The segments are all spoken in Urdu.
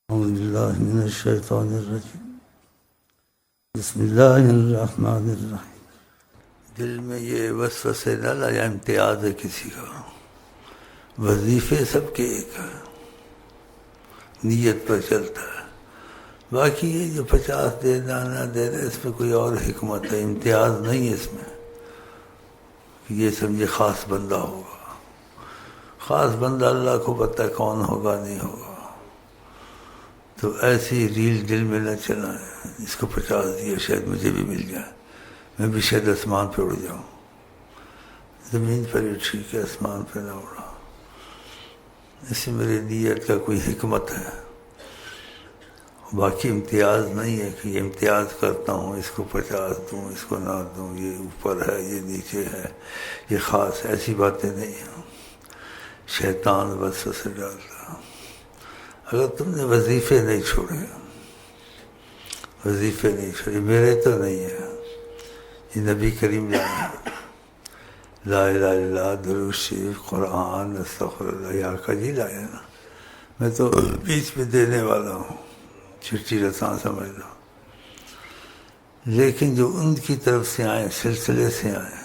اعوذ باللہ من الشیطان الرجیم بسم اللہ الرحمن الرحیم۔ دل میں یہ وسوسے نہ لایا امتیاز ہے کسی کا، وظیفے سب کے ایک ہے، نیت پر چلتا ہے۔ باقی یہ جو 50 دینا نہ دینا اس میں کوئی اور حکمت ہے، امتیاز نہیں ہے اس میں کہ یہ سمجھے خاص بندہ ہوگا۔ خاص بندہ اللہ کو پتہ ہے کون ہوگا نہیں ہوگا، تو ایسی ریل دل میں نہ چلائیں اس کو 50 دیا شاید مجھے بھی مل جائے، میں بھی شاید آسمان پہ اڑ جاؤں۔ زمین پر ہی ٹھیک ہے، آسمان پہ نہ اڑا، اس میں میری نیت کا کوئی حکمت ہے۔ باقی امتیاز نہیں ہے کہ یہ امتیاز کرتا ہوں، اس کو 50 دوں، اس کو نہ دوں، یہ اوپر ہے یہ نیچے ہے یہ خاص، ایسی باتیں نہیں ہیں۔ شیطان وسوسے ڈالتا۔ اگر تم نے وظیفے نہیں چھوڑے، وظیفے نہیں چھوڑے، میرے تو نہیں ہے، یہ نبی کریم لائے، لا الہ الا اللہ، درود شریف، قرآن، استغفر اللہ، یا کا جی لائے نا، میں تو بیچ میں دینے والا ہوں، چٹھی رساں سمجھ لو۔ لیکن جو ان کی طرف سے آئیں، سلسلے سے آئیں،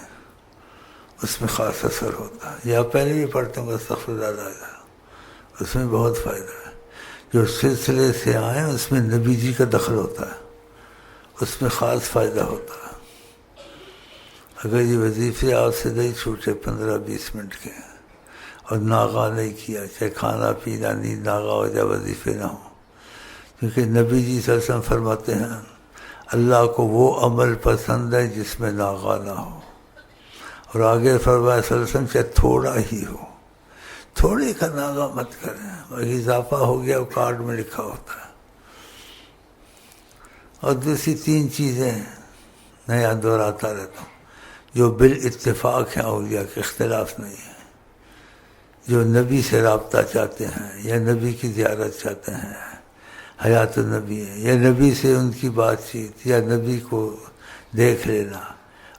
اس میں خاص اثر ہوتا ہے۔ یا پہلے بھی پڑھتے ہوں استغفر اللہ، اس میں بہت فائدہ ہے۔ جو سلسلے سے آئیں اس میں نبی جی کا دخل ہوتا ہے، اس میں خاص فائدہ ہوتا ہے۔ اگر یہ وظیفے آپ سے نہیں چھوٹے 15-20 منٹ کے اور ناغہ نہیں کیا، چاہے کھانا پینا نیند ناغہ ہو جائے، وظیفے نہ ہوں، کیونکہ نبی جی صلی اللہ علیہ وسلم فرماتے ہیں اللہ کو وہ عمل پسند ہے جس میں ناغہ نہ ہو، اور آگے فرمایا صلی اللہ علیہ وسلم چاہے تھوڑا ہی ہو، تھوڑے کا ناغہ مت کریں، باقی اضافہ ہو گیا وہ کارڈ میں لکھا ہوتا ہے۔ اور دوسری 3 چیزیں نیا دہراتا رہتا ہوں جو بالاتفاق ہیں، اولیاء کے اختلاف نہیں ہے۔ جو نبی سے رابطہ چاہتے ہیں یا نبی کی زیارت چاہتے ہیں، حیات النبی ہے، یا نبی سے ان کی بات چیت یا نبی کو دیکھ لینا،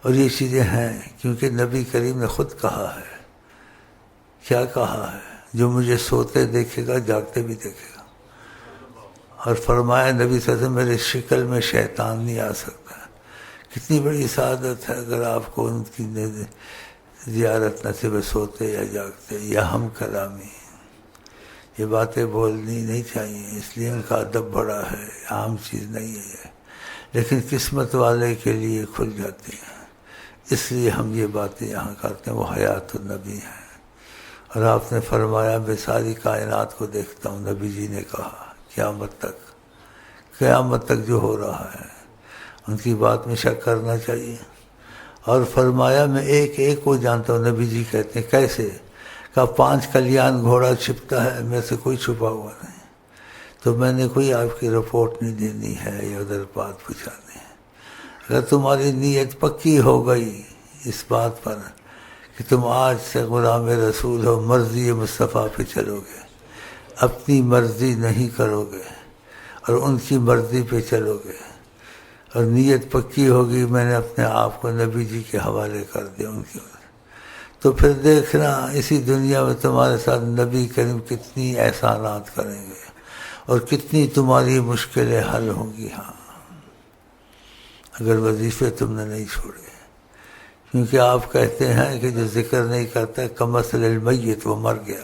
اور یہ چیزیں ہیں کیونکہ نبی کریم نے خود کہا ہے۔ کیا کہا ہے؟ جو مجھے سوتے دیکھے گا جاگتے بھی دیکھے گا، اور فرمایا نبی صلی اللہ علیہ وسلم میرے شکل میں شیطان نہیں آ سکتا۔ کتنی بڑی سعادت ہے اگر آپ کو ان کی زیارت نصیب سوتے یا جاگتے یا ہم کلامی۔ یہ باتیں بولنی نہیں چاہیے، اس لیے ان کا ادب بڑا ہے، عام چیز نہیں ہے یہ، لیکن قسمت والے کے لیے کھل جاتی ہیں، اس لیے ہم یہ باتیں یہاں کرتے ہیں۔ وہ حیات النبی ہیں، اور آپ نے فرمایا میں ساری کائنات کو دیکھتا ہوں، نبی جی نے کہا قیامت تک جو ہو رہا ہے ان کی بات میں شک کرنا چاہیے۔ اور فرمایا میں ایک ایک کو جانتا ہوں، نبی جی کہتے ہیں کیسے؟ کہا 5 کلیان گھوڑا چھپتا ہے، میں سے کوئی چھپا ہوا نہیں، تو میں نے کوئی آپ کی رپورٹ نہیں دینی ہے یا ادھر بات پوچھانی ہے۔ اگر تمہاری نیت پکی ہو گئی اس بات پر کہ تم آج سے غلام رسول ہو، مرضی مصطفیٰ پہ چلو گے، اپنی مرضی نہیں کرو گے اور ان کی مرضی پہ چلو گے، اور نیت پکی ہوگی میں نے اپنے آپ کو نبی جی کے حوالے کر دیا ان کی، تو پھر دیکھنا اسی دنیا میں تمہارے ساتھ نبی کریم کتنی احسانات کریں گے اور کتنی تمہاری مشکلیں حل ہوں گی۔ ہاں اگر وظیفے تم نے نہیں چھوڑے، کیونکہ آپ کہتے ہیں کہ جو ذکر نہیں کرتا کمثل المیت، وہ مر گیا،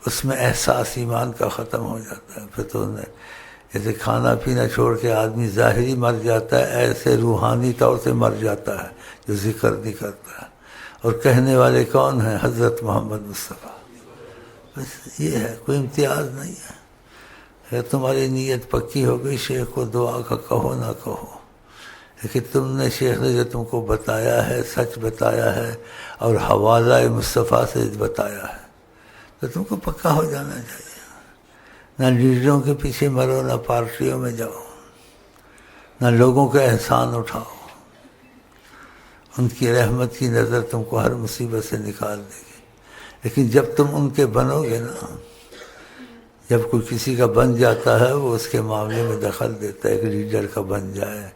اس میں احساس ایمان کا ختم ہو جاتا ہے۔ پھر تو جیسے کھانا پینا چھوڑ کے آدمی ظاہری مر جاتا ہے، ایسے روحانی طور سے مر جاتا ہے جو ذکر نہیں کرتا ہے۔ اور کہنے والے کون ہیں؟ حضرت محمد مصطفیٰ۔ بس یہ ہے، کوئی امتیاز نہیں ہے۔ اگر تمہاری نیت پکی ہو گئی، شیخ کو دعا کا کہو نہ کہو، لیکن تم نے شیخ نے جو تم کو بتایا ہے سچ بتایا ہے اور حوالہ مصطفیٰ سے بتایا ہے، تو تم کو پکا ہو جانا چاہیے۔ نہ لیڈروں کے پیچھے مرو، نہ پارٹیوں میں جاؤ، نہ لوگوں کے احسان اٹھاؤ، ان کی رحمت کی نظر تم کو ہر مصیبت سے نکال دے گی۔ لیکن جب تم ان کے بنو گے نا، جب کوئی کسی کا بن جاتا ہے وہ اس کے معاملے میں دخل دیتا ہے، ایک لیڈر کا بن جائے،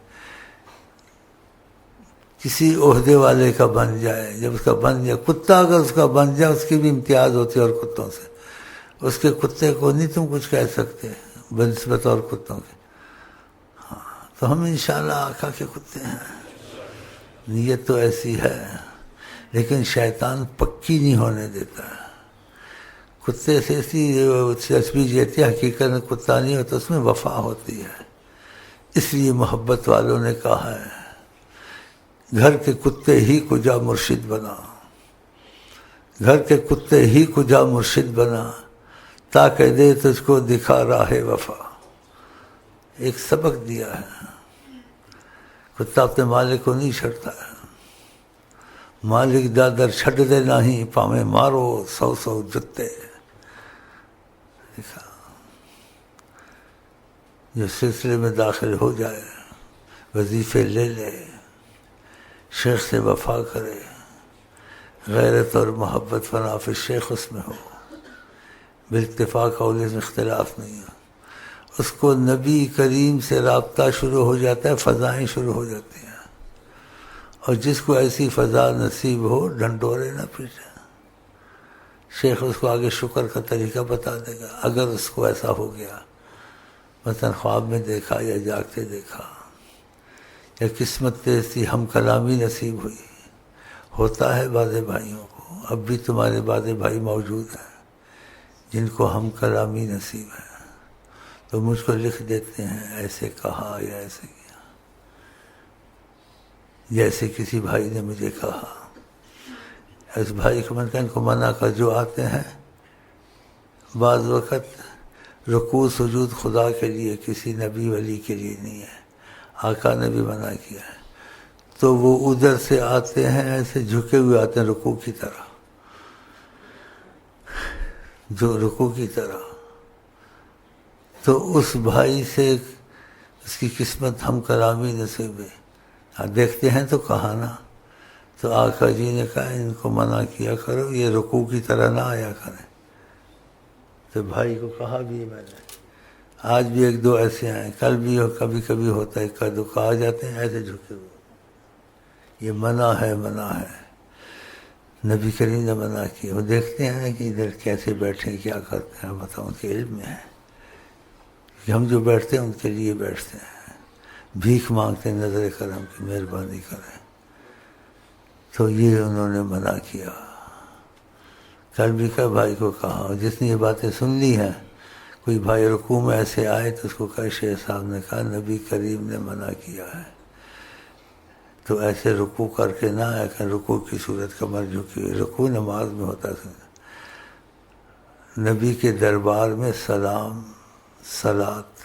کسی عہدے والے کا بن جائے، جب اس کا بن جائے، کتا اگر اس کا بن جائے اس کی بھی امتیاز ہوتی ہے اور کتوں سے، اس کے کتے کو نہیں تم کچھ کہہ سکتے، بنسبت اور کتوں کے. ہاں تو ہم انشاءاللہ آقا کے کتے ہیں. نیت تو ایسی ہے لیکن شیطان پکی نہیں ہونے دیتا ہے. کتے سے ایسی تصویر دیتی ہے، حقیقت میں کتا نہیں ہوتا، اس میں وفا ہوتی ہے. اس لیے محبت والوں نے کہا ہے گھر کے کتے ہی کو جا مرشد بنا، گھر کے کتے ہی کو جا مرشد بنا، تاکہ دے تجھ کو دکھا راہ وفا. ایک سبق دیا ہے. کتا اپنے مالک کو نہیں چھڑتا ہے. مالک دادر چھڈ دے نہیں، پاویں مارو 100 جتے. جو سلسلے میں داخل ہو جائے، وظیفے لے لے، شیخ سے وفا کرے، غیرت اور محبت فنا پھر شیخ اس میں ہو، بالاتفاق قول میں اختلاف نہیں ہے. اس کو نبی کریم سے رابطہ شروع ہو جاتا ہے، فضائیں شروع ہو جاتی ہیں. اور جس کو ایسی فضا نصیب ہو ڈنڈورے نہ پیٹے. شیخ اس کو آگے شکر کا طریقہ بتا دے گا. اگر اس کو ایسا ہو گیا، مثلا خواب میں دیکھا یا جاگتے دیکھا، یا قسمت سے ہم کلامی نصیب ہوئی. ہوتا ہے بعض بھائیوں کو، اب بھی تمہارے بعض بھائی موجود ہیں جن کو ہم کلامی نصیب ہے، تو مجھ کو لکھ دیتے ہیں ایسے کہا یا ایسے کیا. جیسے کسی بھائی نے مجھے کہا، اس بھائی کو میں ان کو منع کر، جو آتے ہیں بعض وقت رکوع سجود خدا کے لیے، کسی نبی ولی کے لیے نہیں ہے. آقا نے بھی منع کیا ہے. تو وہ ادھر سے آتے ہیں ایسے جھکے ہوئے آتے ہیں رکوع کی طرح، جو رکوع کی طرح. تو اس بھائی سے اس کی قسمت ہم کلامی نصیب ہے. دیکھتے ہیں تو کہا نا. تو آقا جی نے کہا ان کو منع کیا کرو، یہ رکوع کی طرح نہ آیا کریں. تو بھائی کو کہا بھی میں نے. آج بھی 1-2 ایسے ہیں، کل بھی کبھی کبھی ہوتا ہے، کدو کہا جاتے ہیں ایسے جھکے ہوئے. یہ منع ہے، منع ہے. نبی کریم نے منع کیا. وہ دیکھتے ہیں کہ ادھر کیسے بیٹھے، کیا کرتے ہیں، بتاؤ ان کے علم میں ہے کہ ہم جو بیٹھتے ہیں ان کے لیے بیٹھتے ہیں. بھیک مانگتے ہیں نظر کرم کی، مہربانی کریں. تو یہ انہوں نے منع کیا. کل بھی کا بھائی کو کہا، جس نے یہ باتیں سن لی ہیں، کوئی بھائی رکوع میں ایسے آئے تو اس کو کہا شیخ صاحب نے کہا نبی کریم نے منع کیا ہے، تو ایسے رکوع کر کے نہ آیا کہ رکوع کی صورت کمر جھکی ہوئی. رکوع نماز میں ہوتا ہے. نبی کے دربار میں سلام، صلات،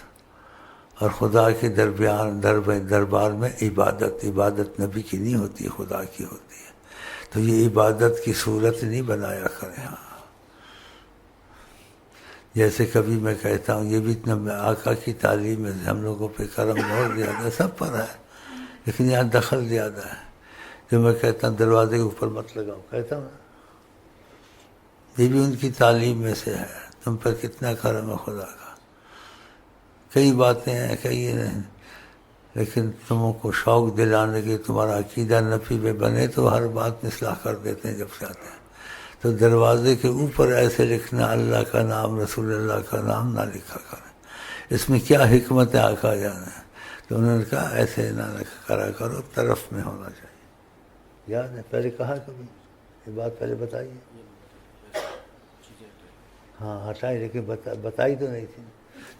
اور خدا کے دربار میں عبادت. عبادت نبی کی نہیں ہوتی، خدا کی ہوتی ہے. تو یہ عبادت کی صورت نہیں بنایا کریں. ہاں جیسے کبھی میں کہتا ہوں، یہ بھی اتنا آقا کی تعلیم ہے، ہم لوگوں پہ کرم بہت زیادہ ہے، سب پر ہے، لیکن یہاں دخل زیادہ ہے. جو میں کہتا ہوں دروازے کے اوپر مت لگاؤ، کہتا ہوں یہ بھی ان کی تعلیم میں سے ہے. تم پر کتنا کرم ہے خدا کا. کئی باتیں ہیں، کئی نہیں، لیکن تم کو شوق دلانے کے تمہارا عقیدہ نفی میں بنے تو ہر بات میں اصلاح کر دیتے ہیں جب چاہتے ہیں. تو دروازے کے اوپر ایسے لکھنا اللہ کا نام، رسول اللہ کا نام نہ لکھا کریں. اس میں کیا حکمت ہے آقا جانے. تو انہوں نے کہا ایسے نہ کرا کرو، طرف میں ہونا چاہیے. یاد ہے پہلے کہا کبھی یہ بات، پہلے بتائیے. ہاں ہٹائی، لیکن بتائی تو نہیں تھی.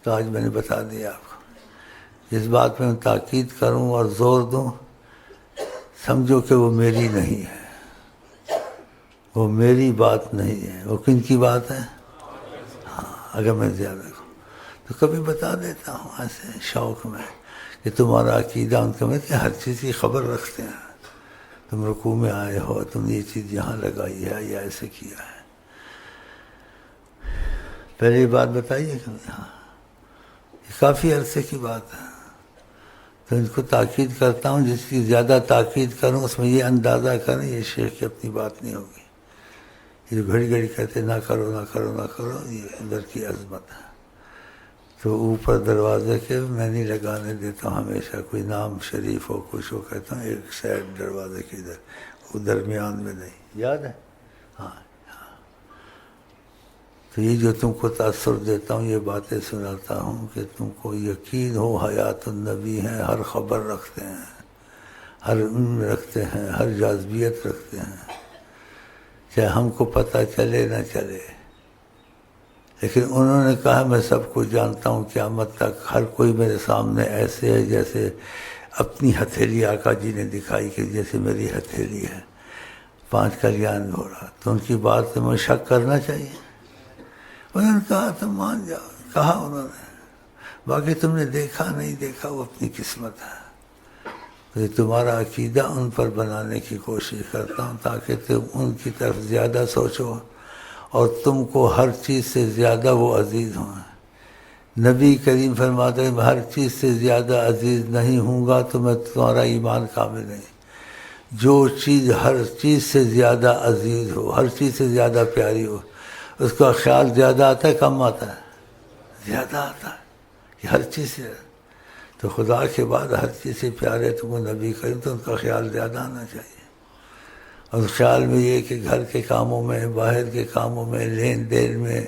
تو آج میں نے بتا دیا آپ کو. اس بات میں تاکید کروں اور زور دوں، سمجھو کہ وہ میری نہیں ہے، وہ میری بات نہیں ہے. وہ کن کی بات ہے؟ ہاں اگر میں زیادہ ہوں تو کبھی بتا دیتا ہوں ایسے شوق میں کہ تمہارا عقیدہ ان کا، میں کہ ہر چیز کی خبر رکھتے ہیں. تم رکوع میں آئے ہو، تم نے یہ چیز یہاں لگائی ہے یا ایسے کیا ہے. پہلے یہ بات بتائیے کہ ہاں یہ کافی عرصے کی بات ہے. تو ان کو تاکید کرتا ہوں، جس کی زیادہ تاکید کروں اس میں یہ اندازہ کریں یہ شیخ کی اپنی بات نہیں ہوگی. یہ گھڑی گھڑی کہتے نہ کرو نہ کرو نہ کرو، یہ اندر کی عظمت ہے. تو اوپر دروازے کے میں نہیں لگانے دیتا ہوں ہمیشہ. کوئی نام شریف ہو کچھ ہو، کہتا ہوں ایک سائڈ دروازے کے ادھر، وہ درمیان میں نہیں. یاد ہے؟ ہاں. تو یہ جو تم کو تاثر دیتا ہوں، یہ باتیں سناتا ہوں کہ تم کو یقین ہو حیات النبی ہیں، ہر خبر رکھتے ہیں، ہر علم رکھتے ہیں، ہر جاذبیت رکھتے ہیں، چاہے ہم کو پتہ چلے نہ چلے۔ لیکن انہوں نے کہا میں سب کو جانتا ہوں، قیامت تک ہر کوئی میرے سامنے ایسے ہے جیسے اپنی ہتھیلی آقا جی نے دکھائی کہ جیسے میری ہتھیلی ہے، 5 کلیان گھوڑا۔ تو ان کی بات میں شک کرنا چاہیے؟ انہوں نے کہا تم مان جاؤ، کہا انہوں نے، باقی تم نے دیکھا نہیں دیکھا وہ اپنی قسمت ہے۔ تو یہ تمہارا عقیدہ ان پر بنانے کی کوشش کرتا ہوں تاکہ تم ان کی طرف زیادہ سوچو اور تم کو ہر چیز سے زیادہ وہ عزیز ہوں۔ نبی کریم فرماتے ہیں میں ہر چیز سے زیادہ عزیز نہیں ہوں گا تو میں تمہارا ایمان کامل نہیں۔ جو چیز ہر چیز سے زیادہ عزیز ہو، ہر چیز سے زیادہ پیاری ہو، اس کا خیال زیادہ آتا ہے کم آتا ہے؟ زیادہ آتا ہے کہ ہر چیز سے۔ تو خدا کے بعد ہر چیز سے پیارے تم کو نبی کریم، تو ان کا خیال زیادہ آنا چاہیے۔ اور خیال میں یہ کہ گھر کے کاموں میں، باہر کے کاموں میں، لین دین میں،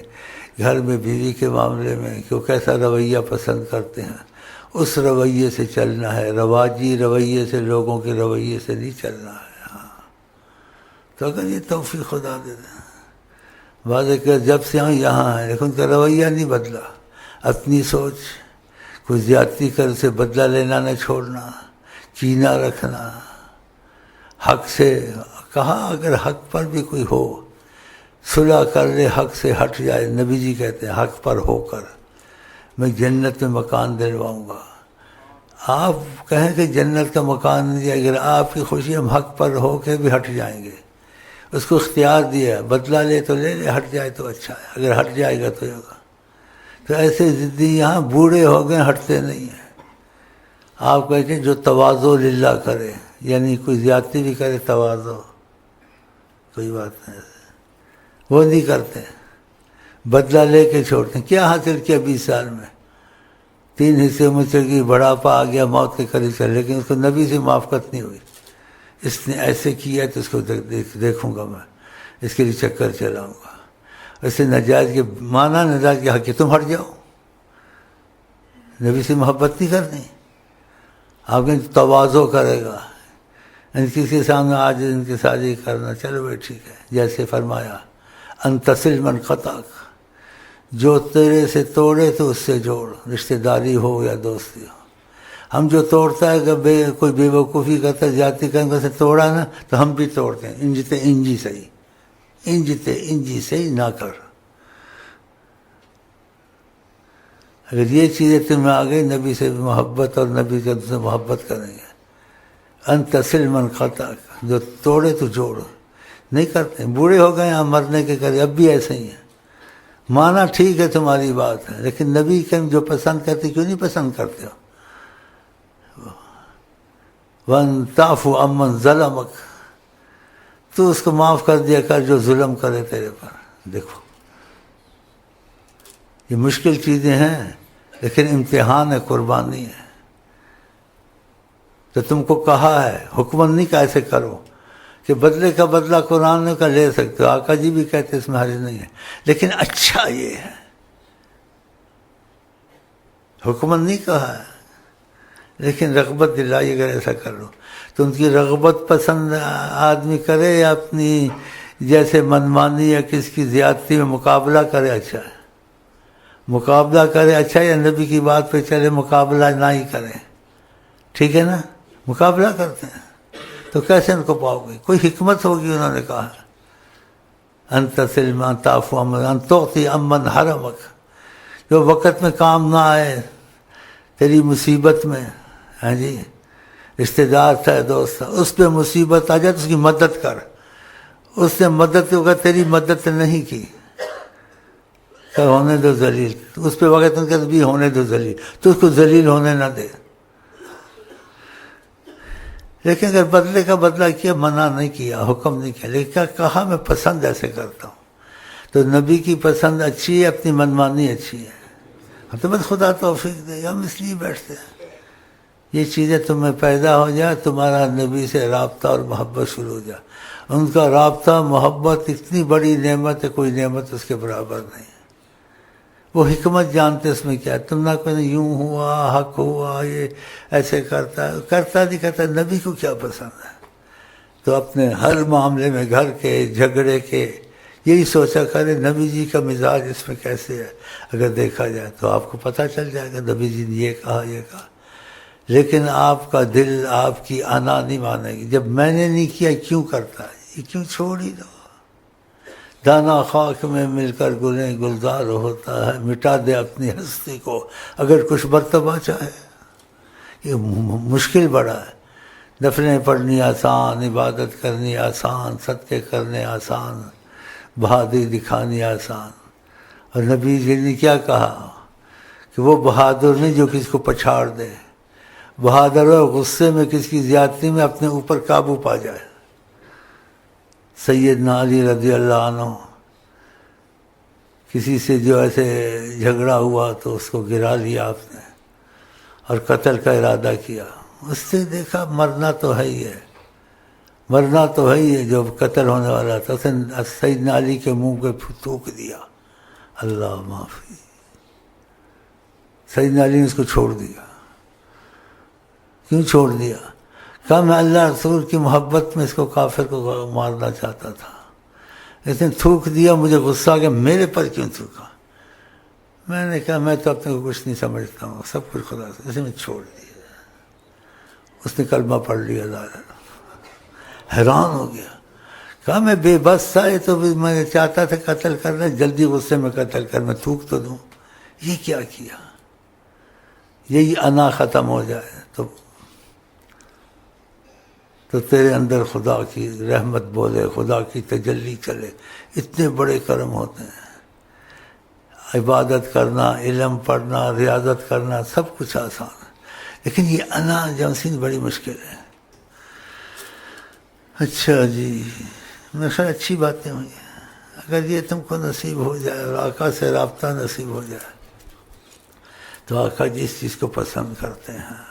گھر میں بیوی کے معاملے میں کہ وہ کیسا رویہ پسند کرتے ہیں، اس رویے سے چلنا ہے، رواجی رویے سے، لوگوں کے رویے سے نہیں چلنا ہے۔ ہاں تو اگر یہ توفیق خدا دے دیں، بعض کہ جب سے ہم یہاں ہیں لیکن ان کا رویہ نہیں بدلا، اپنی سوچ، کوئی زیادتی کر سے بدلہ لینا نہ چھوڑنا، کینہ رکھنا، حق سے کہا اگر حق پر بھی کوئی ہو صلح کر لے، حق سے ہٹ جائے۔ نبی جی کہتے ہیں حق پر ہو کر میں جنت میں مکان دلواؤں گا۔ آپ کہیں کہ جنت کا مکان نہیں دیا، اگر آپ کی خوشی ہم حق پر ہو کے بھی ہٹ جائیں گے، اس کو اختیار دیا، بدلہ لے تو لے لے، ہٹ جائے تو اچھا ہے، اگر ہٹ جائے گا تو ہوگا۔ تو ایسے ضدی یہاں بوڑھے ہو گئے، ہٹتے نہیں ہیں۔ آپ کہتے ہیں جو تواضع للہ کرے، یعنی کوئی زیادتی بھی کرے تواضع، کوئی بات نہیں، وہ نہیں کرتے، بدلہ لے کے چھوڑتے ہیں۔ کیا حاصل کیا 20 سال میں؟ 3 حصے میں چل گئی، بڑھاپا آ گیا، موت کے قریب چل، لیکن اس کو نبی سے موافقت نہیں ہوئی۔ اس نے ایسے کیا تو اس کو دیکھوں گا، میں اس کے لیے چکر چلاؤں گا۔ ایسے نجائز کے مانا، نجائز کے حق، تم ہٹ جاؤ، نبی سے محبت نہیں کرنی۔ آپ کے تواضع کرے گا، ان کسی کے سامنے آج ان کے ساتھ یہ کرنا، چلو بھائی ٹھیک ہے، جیسے فرمایا ان تصل من قطعک، جو تیرے سے توڑے تو اس سے جوڑ، رشتہ داری ہو یا دوستی ہو۔ ہم جو توڑتا ہے کہ کوئی بے وقوفی کرتا ہے، زیادتی کرنے سے توڑا نا تو ہم بھی توڑتے ہیں، انجتے انجی صحیح، انجتے انجی صحیح نہ کر۔ اگر یہ چیزیں تمہیں آ گئی، نبی سے محبت اور نبی سے محبت کریں گے۔ ان تصل من قطعک، جو توڑے تو جوڑ، نہیں کرتے، بوڑھے ہو گئے ہیں مرنے کے قریب، اب بھی ایسے ہی ہیں۔ مانا ٹھیک ہے تمہاری بات ہے، لیکن نبی کریم جو پسند کرتے کیوں نہیں پسند کرتے ہو؟ وَأَن تَعْفُوَ عَمَّنْ ظَلَمَكَ، تو اس کو معاف کر دیا کر جو ظلم کرے تیرے پر۔ دیکھو یہ مشکل چیزیں ہیں، لیکن امتحان ہے، قربانی ہے۔ تو تم کو کہا ہے، حکم نہیں کہ ایسے کرو، کہ بدلے کا بدلہ قرآن کا لے سکتے ہو، آقا جی بھی کہتے اس میں حرج نہیں ہے، لیکن اچھا یہ ہے، حکم نہیں کہا ہے، لیکن رغبت دلائی اگر ایسا کر لو تو ان کی رغبت پسند آدمی کرے یا اپنی جیسے منمانی یا کس کی زیادتی میں مقابلہ کرے، اچھا ہے، مقابلہ کرے اچھا، یا نبی کی بات پہ چلے مقابلہ نہ ہی کرے، ٹھیک ہے نا؟ مقابلہ کرتے ہیں تو کیسے ان کو پاؤ گے؟ کوئی حکمت ہوگی، انہوں نے کہا ان تصل من تعفو ان تعطی عمن حرمک، جو وقت میں کام نہ آئے تیری مصیبت میں، ہاں جی، رشتہ دار تھا، دوست تھا، اس پہ مصیبت آ جائے تو اس کی مدد کر، اس نے مدد ہوگا، تیری مدد نہیں کی کہ ہونے دو ذلیل، اس پہ وقت ان کا بھی ہونے دو ذلیل، تو اس کو ذلیل ہونے نہ دے۔ لیکن اگر بدلے کا بدلہ کیا، منع نہیں کیا، حکم نہیں کیا، لیکن کیا کہا میں پسند ایسے کرتا ہوں، تو نبی کی پسند اچھی ہے، اپنی منمانی اچھی ہے۔ ہم تو بس خدا توفیق دے، ہم اس لیے بیٹھتے ہیں یہ چیزیں تمہیں پیدا ہو جائے، تمہارا نبی سے رابطہ اور محبت شروع ہو جائے۔ ان کا رابطہ محبت اتنی بڑی نعمت ہے، کوئی نعمت اس کے برابر نہیں۔ وہ حکمت جانتے اس میں کیا. تم نہ کوئی یوں ہوا حق ہوا یہ ایسے کرتا نہیں کرتا. نبی کو کیا پسند ہے؟ تو اپنے ہر معاملے میں گھر کے جھگڑے کے یہی سوچا کرے نبی جی کا مزاج اس میں کیسے ہے. اگر دیکھا جائے تو آپ کو پتہ چل جائے گا نبی جی نے یہ کہا یہ کہا. لیکن آپ کا دل آپ کی انا نہیں مانے گی. جب میں نے نہیں کیا کیوں کرتا ہے, یہ کیوں چھوڑ ہی دو. دانا خاک میں مل کر گلیں گلزار ہوتا ہے, مٹا دے اپنی ہستی کو اگر کچھ مرتبہ چاہے. یہ مشکل بڑا ہے. نفلیں پڑھنی آسان, عبادت کرنی آسان, صدقے کرنے آسان, بہادری دکھانی آسان. اور نبی جی نے کیا کہا کہ وہ بہادر نہیں جو کسی کو پچھاڑ دے. بہادر اور غصے میں کسی کی زیادتی میں اپنے اوپر قابو پا جائے. سیدنا علی رضی اللہ عنہ کسی سے جو ایسے جھگڑا ہوا تو اس کو گرا لیا آپ نے اور قتل کا ارادہ کیا. اس سے دیکھا مرنا تو ہے ہی ہے, مرنا تو ہے ہی ہے. جو قتل ہونے والا تھا اس نے سیدنا علی کے منہ پہ تھوک دیا, اللہ معافی. سیدنا علی نے اس کو چھوڑ دیا. کیوں چھوڑ دیا؟ کہا میں اللہ رسول کی محبت میں اس کو کافر کو مارنا چاہتا تھا, لیکن تھوک دیا, مجھے غصہ آ گیا, میرے پر کیوں تھوکا؟ میں نے کہا میں تو اپنے کو کچھ نہیں سمجھتا ہوں, سب کچھ خدا سے, اسے میں چھوڑ دیا. اس نے کلمہ پڑھ لیا. حیران ہو گیا, کہا میں بے بس تھا, یہ تو میں چاہتا تھا قتل کرنا, جلدی غصے میں قتل کر میں تھوک تو دوں. یہ کیا کیا؟ یہی انا ختم ہو جائے تو تیرے اندر خدا کی رحمت بولے, خدا کی تجلی چلے. اتنے بڑے کرم ہوتے ہیں. عبادت کرنا, علم پڑھنا, ریاضت کرنا, سب کچھ آسان ہے, لیکن یہ انا جمسین بڑی مشکل ہے. اچھا جی, میرے خیال اچھی باتیں ہوئی ہیں. اگر یہ تم کو نصیب ہو جائے اور آقا سے رابطہ نصیب ہو جائے تو آقا جس چیز کو پسند کرتے ہیں.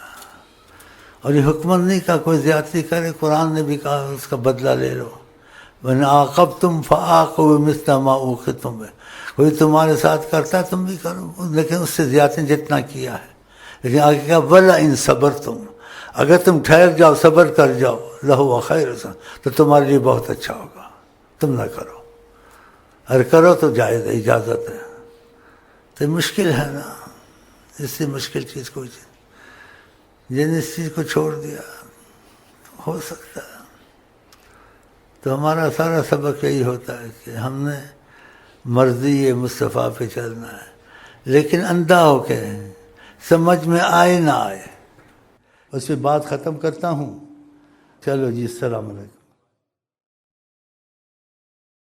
اور یہ حکمت نہیں کہا کوئی زیادتی کرے, قرآن نے بھی کہا اس کا بدلہ لے لو. وَإِنْ عَاقَبْتُمْ فَعَاقِبُوا مِثْلَ مَا عُوقِبْتُمْ بِهِ. کوئی تمہارے ساتھ کرتا ہے تم بھی کرو, لیکن اس سے زیادہ جتنا کیا ہے. لیکن آگے کہا وَلَئِنْ صَبَرْتُمْ, اگر تم ٹھہر جاؤ, صبر کر جاؤ, لَهُوَ خَيْرٌ, تو تمہارے لیے بہت اچھا ہوگا. تم نہ کرو, اگر کرو تو جائز ہے, اجازت ہے. تو مشکل ہے نا, اس سے مشکل چیز کوئی چیز. جن اس چیز کو چھوڑ دیا ہو سکتا ہے. تو ہمارا سارا سبق یہی ہوتا ہے کہ ہم نے مرضی مصطفیٰ پہ چلنا ہے, لیکن اندھا ہو کے, سمجھ میں آئے نہ آئے. اس پہ بات ختم کرتا ہوں. چلو جی, السلام علیکم.